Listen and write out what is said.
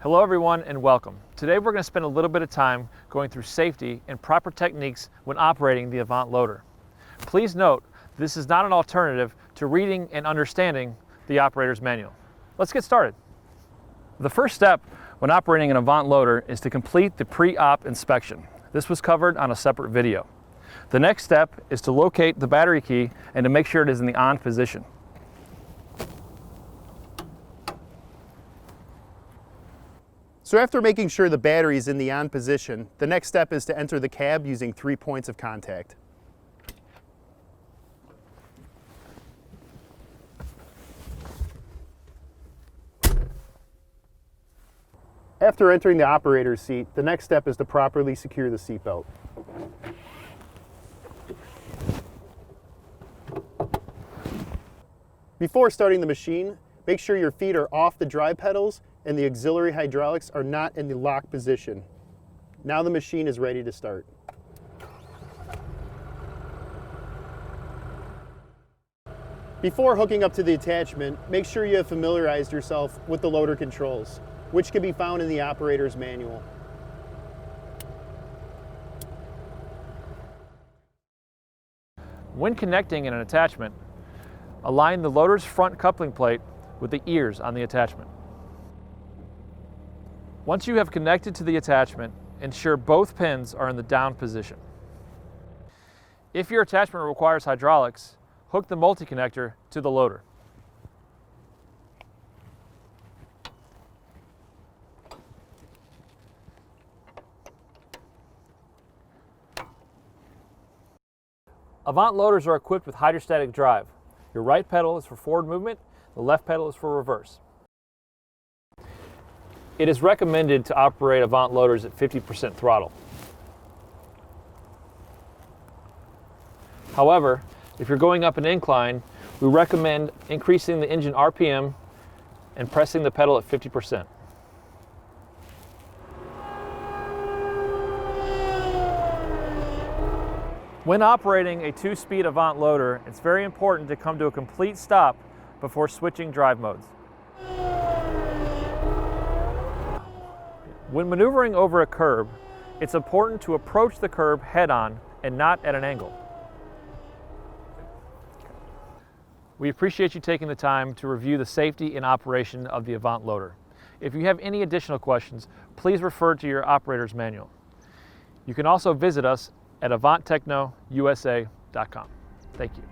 Hello everyone and welcome. Today we're going to spend a little bit of time going through safety and proper techniques when operating the AVANT loader. Please note, this is not an alternative to reading and understanding the operator's manual. Let's get started. The first step when operating an AVANT loader is to complete the pre-op inspection. This was covered on a separate video. The next step is to locate the battery key and to make sure it is in the on position. So after making sure the battery is in the on position, the next step is to enter the cab using 3 points of contact. After entering the operator's seat, the next step is to properly secure the seatbelt. Before starting the machine, make sure your feet are off the drive pedals and the auxiliary hydraulics are not in the lock position. Now the machine is ready to start. Before hooking up to the attachment, make sure you have familiarized yourself with the loader controls, which can be found in the operator's manual. When connecting in an attachment, align the loader's front coupling plate with the ears on the attachment. Once you have connected to the attachment, ensure both pins are in the down position. If your attachment requires hydraulics, hook the multi-connector to the loader. AVANT loaders are equipped with hydrostatic drive. Your right pedal is for forward movement, the left pedal is for reverse. It is recommended to operate AVANT loaders at 50% throttle. However, if you're going up an incline, we recommend increasing the engine RPM and pressing the pedal at 50%. When operating a 2-speed AVANT loader, it's very important to come to a complete stop before switching drive modes. When maneuvering over a curb, it's important to approach the curb head-on and not at an angle. We appreciate you taking the time to review the safety and operation of the AVANT loader. If you have any additional questions, please refer to your operator's manual. You can also visit us at AVANTTecnoUSA.com. Thank you.